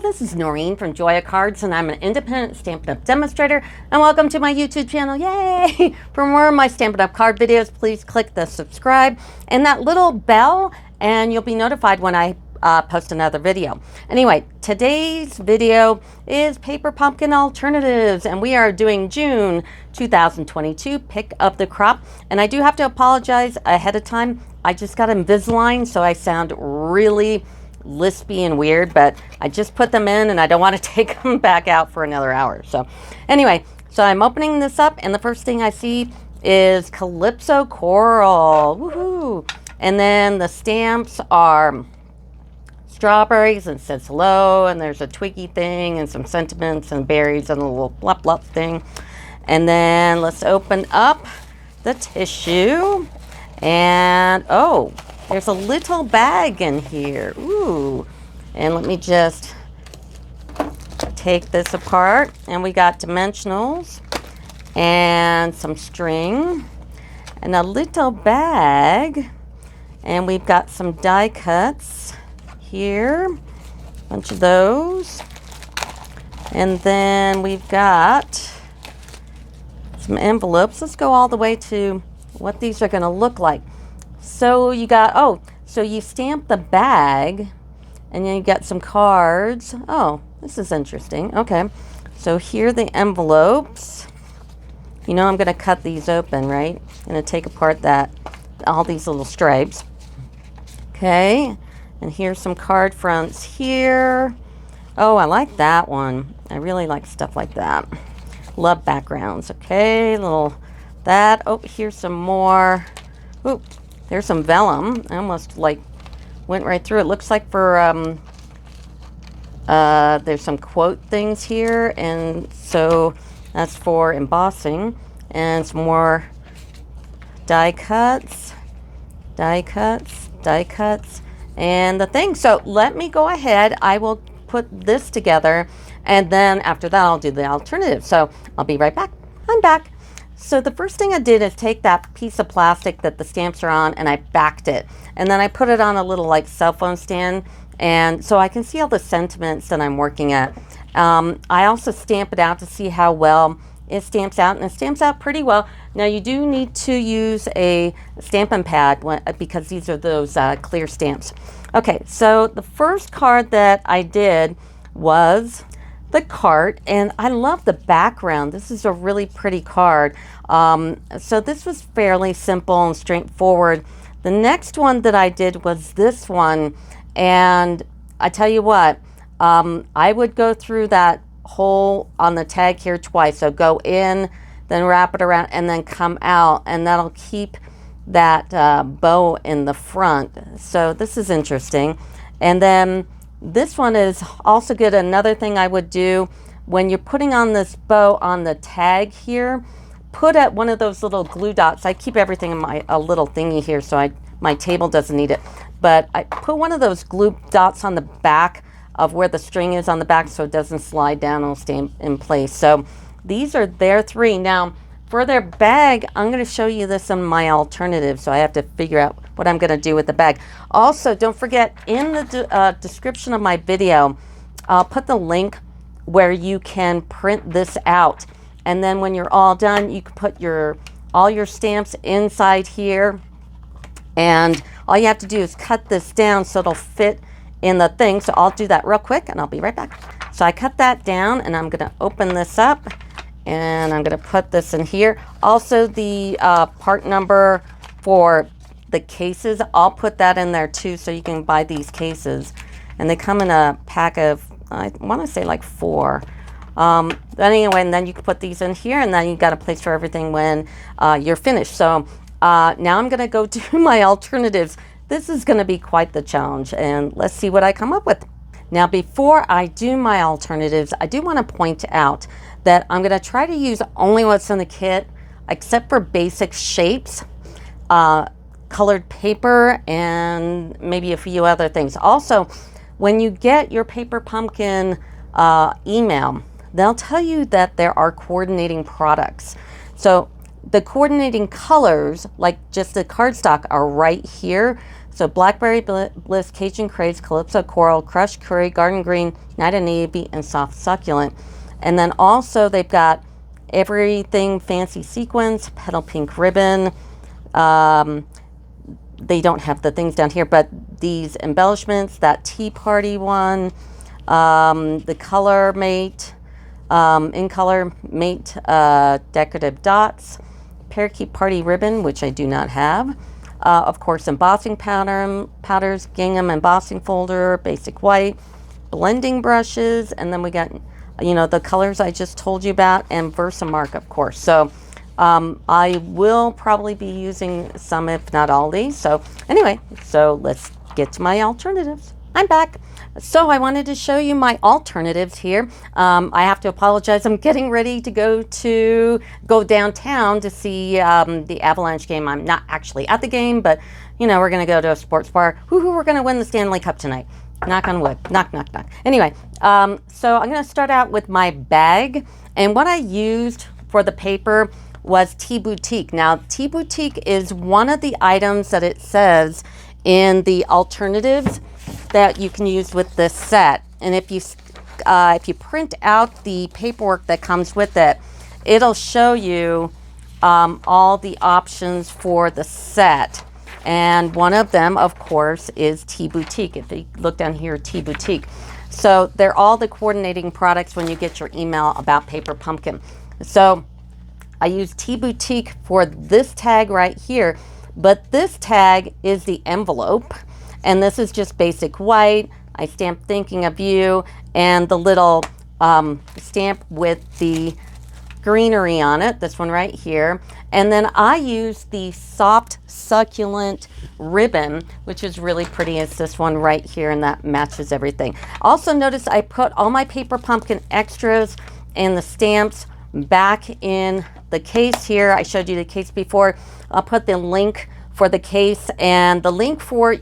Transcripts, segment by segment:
this is Noreen from Joya Cards, and I'm an independent Stampin' Up! Demonstrator, and welcome to my YouTube channel. Yay! For more of my Stampin' Up! Card videos, please click the subscribe and that little bell, and you'll be notified when I post another video. Anyway, today's video is Paper Pumpkin Alternatives, and we are doing June 2022 pick of the crop. And I do have to apologize ahead of time. I just got Invisalign, so I sound really lispy and weird, but I just put them in and I don't want to take them back out for another hour. So anyway, so I'm opening this up, and the first thing I see is Calypso Coral. Woohoo! And then the stamps are strawberries and says hello, and there's a twiggy thing and some sentiments and berries and a little blop blop thing. And then let's open up the tissue, and oh, there's a little bag in here. Ooh. And let me just take this apart, and we got dimensionals and some string and a little bag, and we've got some die cuts here, a bunch of those, and then we've got some envelopes. Let's go all the way to what these are going to look like. So you got, oh, so you stamp the bag, and then you got some cards. Oh, this is interesting. Okay, so here are the envelopes. You know I'm going to cut these open, right? I'm going to take apart all these little stripes. Okay. And here's some card fronts here. Oh, I like that one. I really like stuff like that. Love backgrounds. Okay, little that. Oh, here's some more. Ooh, there's some vellum. I almost like went right through. It looks like for there's some quote things here, and so that's for embossing. And some more die cuts, die cuts, die cuts. And the thing, so let me go ahead. I will put this together, and then after that I'll do the alternative. So I'll be right back. I'm back. So the first thing I did is take that piece of plastic that the stamps are on, and I backed it, and then I put it on a little like cell phone stand, and so I can see all the sentiments that I'm working at. I also stamp it out to see how well it stamps out, and it stamps out pretty well. Now you do need to use a stamping pad because these are those clear stamps. Okay, so the first card that I did was the cart, and I love the background. This is a really pretty card. So this was fairly simple and straightforward. The next one that I did was this one, and I tell you what, I would go through that hole on the tag here twice. So go in, then wrap it around, and then come out, and that'll keep that bow in the front. So this is interesting. And then this one is also good. Another thing I would do when you're putting on this bow on the tag here, put at one of those little glue dots. I keep everything in a little thingy here, so my table doesn't need it. But I put one of those glue dots on the back of where the string is on the back, so it doesn't slide down. It'll stay in place. So these are their three. Now for their bag, I'm going to show you this in my alternative, so I have to figure out what I'm going to do with the bag. Also, don't forget, in the description of my video, I'll put the link where you can print this out, and then when you're all done, you can put all your stamps inside here, and all you have to do is cut this down so it'll fit in the thing. So I'll do that real quick, and I'll be right back. So I cut that down, and I'm going to open this up, and I'm going to put this in here. Also, the part number for the cases, I'll put that in there too, so you can buy these cases, and they come in a pack of, I want to say like 4. But anyway, and then you can put these in here, and then you got a place for everything when you're finished. So now I'm going to go do my alternatives. This is going to be quite the challenge, and let's see what I come up with. Now, before I do my alternatives, I do want to point out that I'm going to try to use only what's in the kit, except for basic shapes, colored paper, and maybe a few other things. Also, when you get your Paper Pumpkin email, they'll tell you that there are coordinating products. So the coordinating colors, like just the cardstock, are right here. So Blackberry Bliss, Cajun Craze, Calypso Coral, Crushed Curry, Garden Green, Night of Navy, and Soft Succulent. And then also they've got Everything Fancy Sequins, Petal Pink Ribbon. They don't have the things down here, but these embellishments, that Tea Party one, the Color Mate, In Color Mate Decorative Dots, Parakeet Party Ribbon, which I do not have. Of course, embossing powders, Gingham embossing folder, basic white, blending brushes, and then we got, you know, the colors I just told you about, and Versamark, of course. So I will probably be using some, if not all these. So anyway, so let's get to my alternatives. I'm back. So I wanted to show you my alternatives here. I have to apologize. I'm getting ready to go downtown to see the Avalanche game. I'm not actually at the game, but you know, we're going to go to a sports bar. We're going to win the Stanley Cup tonight. Knock on wood. Knock, knock, knock. Anyway, so I'm going to start out with my bag. And what I used for the paper was Tea Boutique. Now, Tea Boutique is one of the items that it says in the alternatives that you can use with this set. And if you print out the paperwork that comes with it, it'll show you all the options for the set. And one of them, of course, is Tea Boutique. If you look down here, Tea Boutique. So they're all the coordinating products when you get your email about Paper Pumpkin. So I use Tea Boutique for this tag right here, but this tag is the envelope. And this is just basic white. I stamped Thinking of You and the little stamp with the greenery on it, this one right here. And then I use the Soft Succulent ribbon, which is really pretty. It's this one right here, and that matches everything. Also notice I put all my Paper Pumpkin extras and the stamps back in the case here. I showed you the case before. I'll put the link for the case and the link for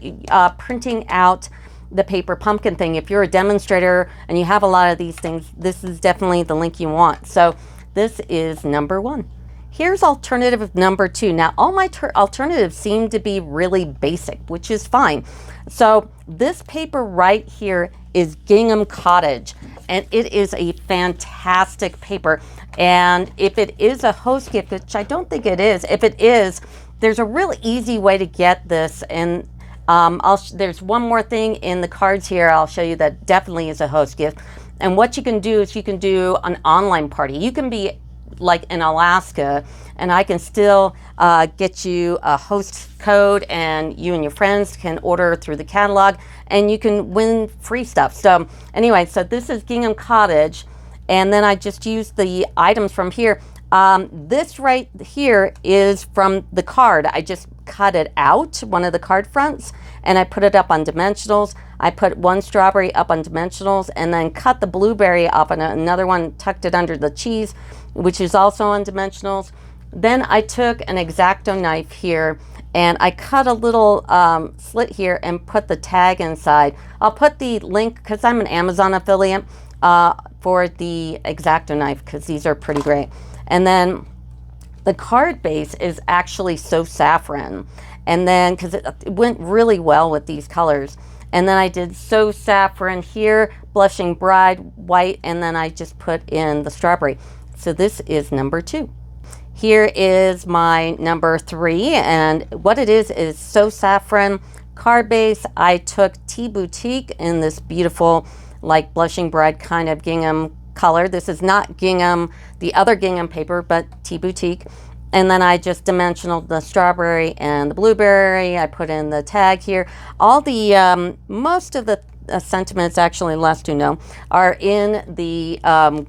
printing out the Paper Pumpkin thing. If you're a demonstrator and you have a lot of these things, this is definitely the link you want. So this is number 1. Here's alternative number 2. Now, all my alternatives seem to be really basic, which is fine. So this paper right here is Gingham Cottage, and it is a fantastic paper. And if it is a host gift, which I don't think it is, if it is, there's a really easy way to get this. And there's one more thing in the cards here I'll show you that definitely is a host gift. And what you can do is you can do an online party. You can be like in Alaska, and I can still get you a host code, and you and your friends can order through the catalog, and you can win free stuff. So anyway, so this is Gingham Cottage, and then I just used the items from here. This right here is from the card. I just cut it out, one of the card fronts, and I put it up on dimensionals. I put one strawberry up on dimensionals and then cut the blueberry up, and another one tucked it under the cheese, which is also on dimensionals. Then I took an X-Acto knife here and I cut a little slit here and put the tag inside. I'll put the link, because I'm an Amazon affiliate, for the X-Acto knife, because these are pretty great. And then the card base is actually So Saffron, and then because it went really well with these colors. And then I did So Saffron here, Blushing Bride, white, and then I just put in the strawberry. So this is number 2. Here is my number 3, and what it is So Saffron card base. I took Tea Boutique in this beautiful, like Blushing Bride kind of gingham color. This is not gingham, the other gingham paper, but Tea Boutique. And then I just dimensional the strawberry and the blueberry. I put in the tag here. All the, most of the sentiments, actually less to know, are in the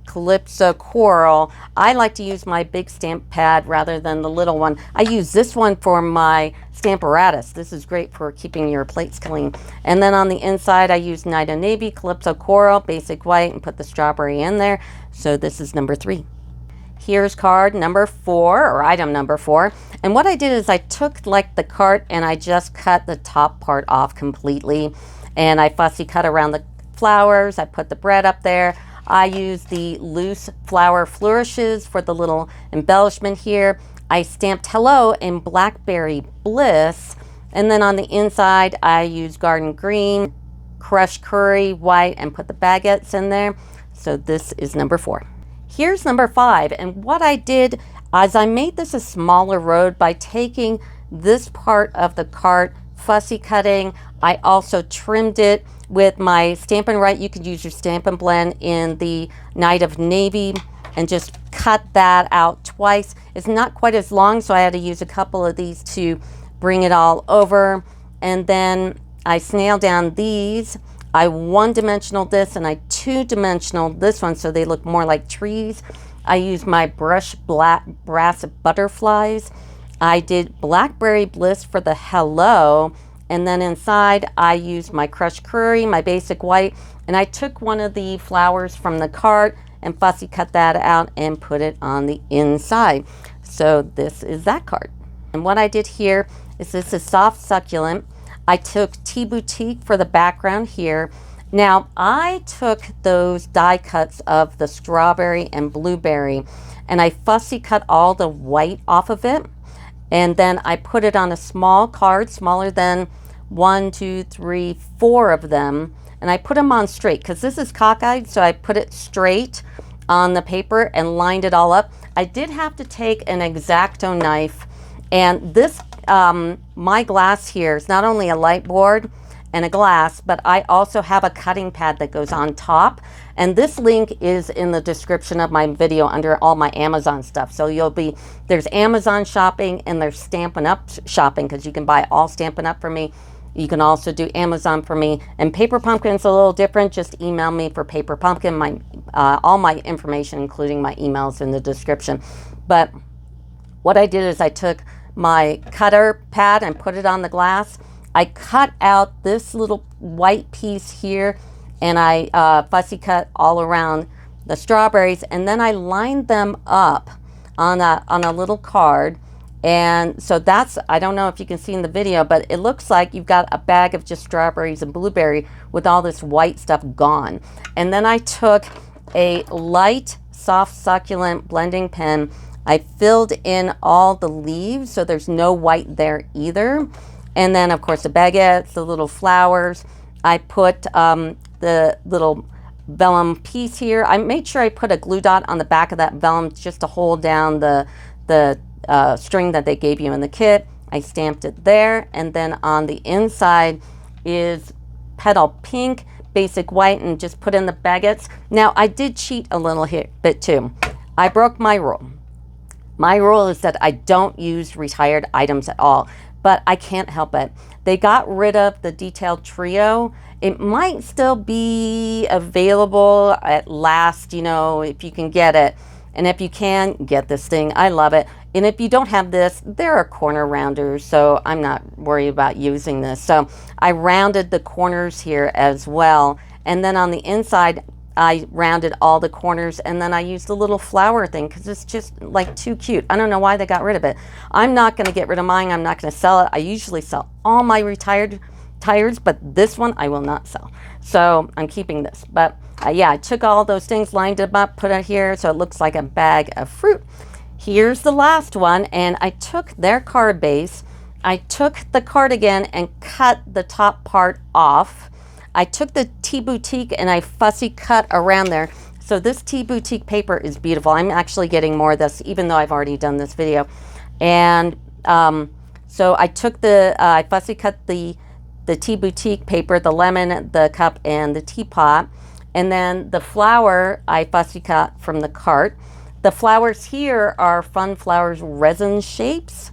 Calypso Coral. I like to use my big stamp pad rather than the little one. I use this one for my Stamparatus. This is great for keeping your plates clean. And then on the inside, I use Night of Navy, Calypso Coral, basic white, and put the strawberry in there. So this is number 3. Here's card number 4, or item number 4. And what I did is I took like the card and I just cut the top part off completely. And I fussy cut around the flowers. I put the bread up there. I use the loose flower flourishes for the little embellishment here. I stamped Hello in Blackberry Bliss, And then on the inside, I use garden green, crushed curry, white, and put the baguettes in there. So this is number 4. Here's number 5. And what I did is I made this a smaller road by taking this part of the cart, fussy cutting. I also trimmed it with my Stampin' Right. You could use your Stampin' Blend in the Night of Navy and just cut that out twice. It's not quite as long, so I had to use a couple of these to bring it all over. And then I snailed down these. I one-dimensional this and I two-dimensional this one so they look more like trees. I used my brush black brass butterflies. I did Blackberry Bliss for the hello, and then inside I used my crushed curry, my basic white, and I took one of the flowers from the cart and fussy cut that out and put it on the inside. So this is that card. And what I did here is this is soft succulent. I took Tea Boutique for the background here. Now I took those die cuts of the strawberry and blueberry and I fussy cut all the white off of it. And then I put it on a small card, smaller than 1, 2, 3, 4 of them. And I put them on straight because this is cockeyed, so I put it straight on the paper and lined it all up. I did have to take an X-Acto knife, and this, my glass here is not only a light board and a glass, but I also have a cutting pad that goes on top. And this link is in the description of my video under all my Amazon stuff. So there's Amazon shopping and there's Stampin' Up shopping because you can buy all Stampin' Up for me. You can also do Amazon for me. And Paper Pumpkin's a little different. Just email me for Paper Pumpkin. All my information, including my emails, in the description. But what I did is I took my cutter pad and put it on the glass. I cut out this little white piece here and I fussy cut all around the strawberries, and then I lined them up on a little card. And so that's, I don't know if you can see in the video, but it looks like you've got a bag of just strawberries and blueberry with all this white stuff gone. And then I took a light soft succulent blending pen. I filled in all the leaves so there's no white there either. And then of course the baguettes, the little flowers. I put the little vellum piece here. I made sure I put a glue dot on the back of that vellum just to hold down the string that they gave you in the kit. I stamped it there, and then on the inside is petal pink, basic white, and just put in the baguettes. Now I did cheat a little bit too. I broke my rule. My rule is that I don't use retired items at all, but I can't help it. They got rid of the detailed trio. It might still be available at last, you know, if you can get it. And if you can, get this thing. I love it. And if you don't have this, there are corner rounders, so I'm not worried about using this. So I rounded the corners here as well. And then on the inside, I rounded all the corners, and then I used the little flower thing because it's just like too cute. I don't know why they got rid of it. I'm not going to get rid of mine. I'm not going to sell it. I usually sell all my retired tires, but this one I will not sell. So I'm keeping this. But yeah, I took all those things, lined them up, put it here so it looks like a bag of fruit. Here's the last one, and I took their card base. I took the cardigan and cut the top part off. I took the Tea Boutique and I fussy cut around there. So this Tea Boutique paper is beautiful. I'm actually getting more of this, even though I've already done this video. And so I took I fussy cut the Tea Boutique paper, the lemon, the cup, and the teapot. And then the flower I fussy cut from the cart. The flowers here are Fun Flowers resin shapes.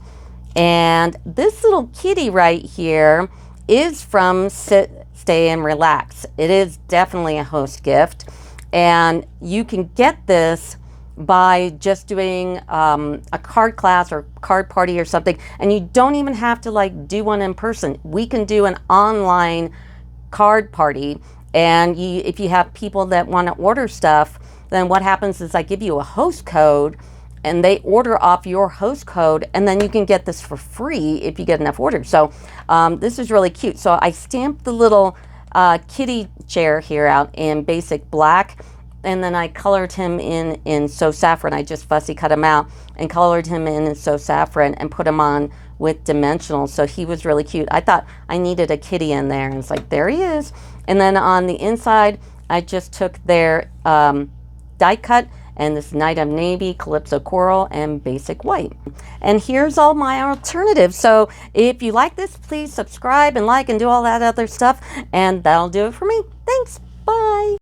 And this little kitty right here is from Sit, Stay, and Relax. It is definitely a host gift. And you can get this by just doing a card class or card party or something. And you don't even have to like do one in person. We can do an online card party. And if you have people that want to order stuff, then what happens is I give you a host code and they order off your host code, and then you can get this for free if you get enough orders. So this is really cute. So I stamped the little kitty chair here out in basic black, and then I colored him in So Saffron. I just fussy cut him out and colored him in So Saffron and put him on with dimensional. So he was really cute. I thought I needed a kitty in there, and it's like, there he is. And then on the inside, I just took their die cut and this Night of Navy, Calypso Coral, and Basic White. And here's all my alternatives. So if you like this, please subscribe and like and do all that other stuff. And that'll do it for me. Thanks. Bye.